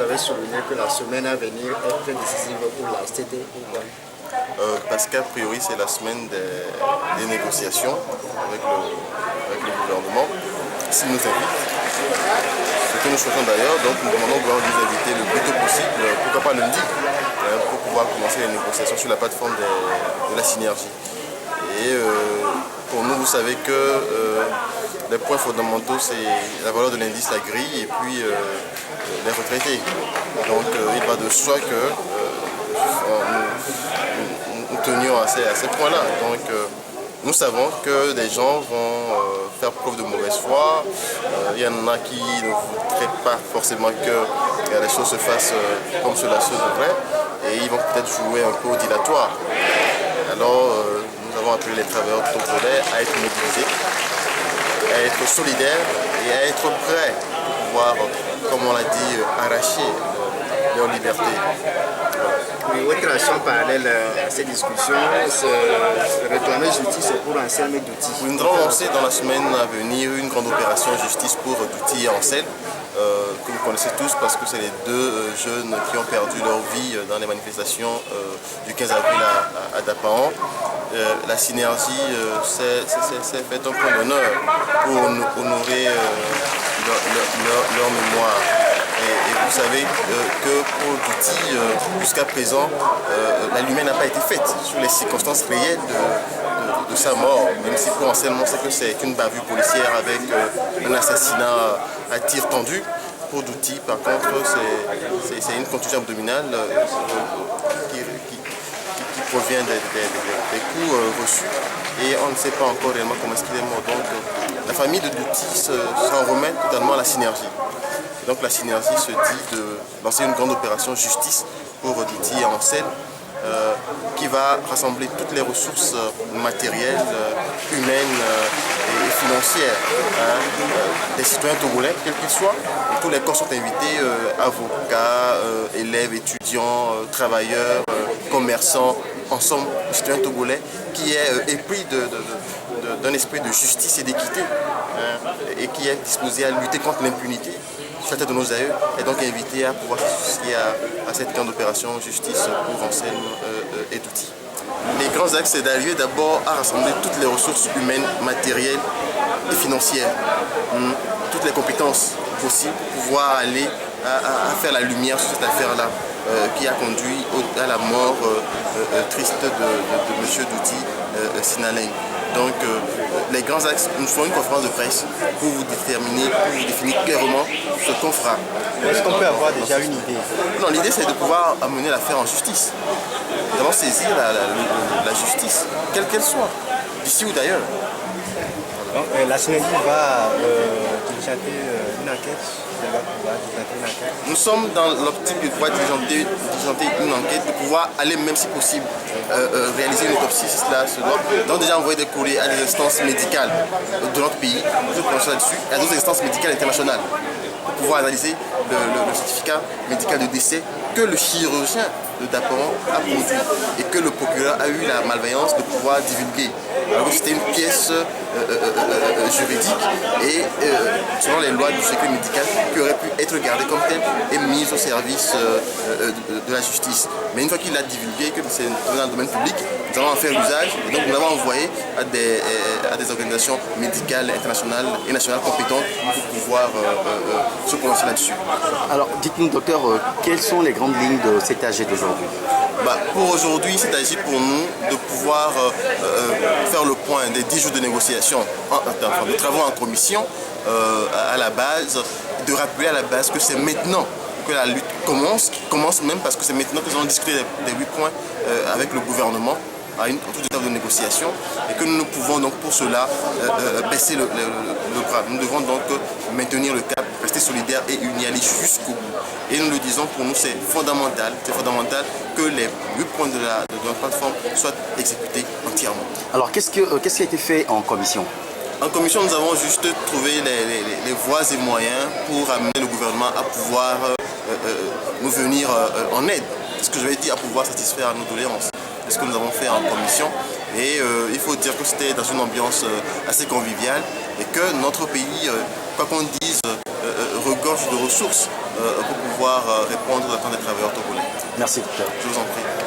avez souligné que la semaine à venir est très décisive pour la STT. Parce qu'a priori c'est la semaine des négociations avec le gouvernement. S'ils nous invitent, ce que nous souhaitons d'ailleurs, donc nous demandons au gouvernement de nous inviter le plus tôt possible, pourquoi pas lundi, pour pouvoir commencer les négociations sur la plateforme de la synergie. Et pour nous, vous savez que les points fondamentaux, c'est la valeur de l'indice, la grille, et puis les retraités. Donc il va de soi que nous tenions à ces points-là. Donc nous savons que des gens vont faire preuve de mauvaise foi. Il y en a qui ne voudraient pas forcément que les choses se fassent comme cela se devrait. Et ils vont peut-être jouer un peu au dilatoire. Alors nous avons appelé les travailleurs togolais à être mobilisés, à être solidaires et à être prêts pour pouvoir, comme on l'a dit, arracher leur liberté. Oui, votre action parallèle à ces discussions, c'est réclamer justice pour Anselme Douti. Nous allons lancer dans la semaine à venir une grande opération justice pour Douti et Anselme, que vous connaissez tous parce que c'est les deux jeunes qui ont perdu leur vie dans les manifestations du 15 avril à Dapaon. La synergie s'est fait un point d'honneur pour honorer leur mémoire. Et vous savez que pour Douti, jusqu'à présent, la lumière n'a pas été faite sur les circonstances réelles de sa mort, même si pour Anselme, on sait que c'est une bavure policière avec un assassinat à tir tendu. Pour Douti, par contre, c'est une contusion abdominale qui provient des coups reçus et on ne sait pas encore réellement comment est-ce qu'il est mort. Donc la famille de Douti s'en remet totalement à la synergie. Et donc la synergie se dit de lancer une grande opération justice pour Douti et Anselme qui va rassembler toutes les ressources matérielles, humaines et financières des citoyens togolais, quels qu'ils soient. Et tous les corps sont invités, avocats, élèves, étudiants, travailleurs, commerçants, ensemble, citoyens togolais, qui est épris d'un esprit de justice et d'équité et qui est disposé à lutter contre l'impunité sur la tête de nos aïeux, et donc invité à pouvoir s'associer à cette grande opération justice pour Anselme et Douti. Les grands axes, c'est d'arriver d'abord à rassembler toutes les ressources humaines, matérielles et financières, toutes les compétences possibles pour pouvoir aller à faire la lumière sur cette affaire-là qui a conduit à la mort triste de M. Douti Sinaleng. Donc les grands axes, nous ferons une conférence de presse pour vous déterminer, pour vous définir clairement ce qu'on fera. Est-ce qu'on peut avoir déjà une idée? Non, l'idée c'est de pouvoir amener l'affaire en justice. Nous allons saisir la justice, quelle qu'elle soit, d'ici ou d'ailleurs. Donc, la synergie va diligenter une enquête. Nous sommes dans l'optique de pouvoir diligenter une enquête, de pouvoir aller même si possible réaliser une autopsie si cela se doit. Donc déjà envoyer des courriers à des instances médicales de notre pays, je pense là-dessus, et à d'autres instances médicales internationales pour pouvoir analyser le certificat médical de décès que le chirurgien de Dapaon a produit et que le procureur a eu la malveillance de pouvoir divulguer. Alors que c'était une pièce juridique et selon les lois du secret médical qui aurait pu être gardée comme telle et mise au service de la justice. Mais une fois qu'il l'a divulgué, que c'est dans le domaine public, nous allons en faire usage et donc nous l'avons envoyé à des organisations médicales, internationales et nationales compétentes pour pouvoir se prononcer là-dessus. Alors dites-nous docteur, quelles sont les grandes lignes de cet AG d'aujourd'hui? Pour aujourd'hui, c'est agi pour nous de pouvoir faire le point des 10 jours de négociation, de travaux en commission à la base, de rappeler à la base que c'est maintenant que la lutte commence même parce que c'est maintenant que nous allons discuter des 8 points avec le gouvernement à une toute étape de négociation et que nous ne pouvons donc pour cela baisser le bras. Nous devons donc maintenir le cap, rester solidaires et unis, aller jusqu'au bout. Et nous le disons, pour nous c'est fondamental que les 8 points de notre plateforme soient exécutés entièrement. Alors qu'est-ce qui a été fait en commission? En commission, nous avons juste trouvé les voies et moyens pour amener le gouvernement à pouvoir nous venir en aide. Ce que je vais dire, à pouvoir satisfaire à nos doléances. C'est ce que nous avons fait en commission. Et il faut dire que c'était dans une ambiance assez conviviale et que notre pays, quoi qu'on dise, regorge de ressources pour pouvoir répondre aux attentes des travailleurs togolais. Merci, docteur. Je vous en prie.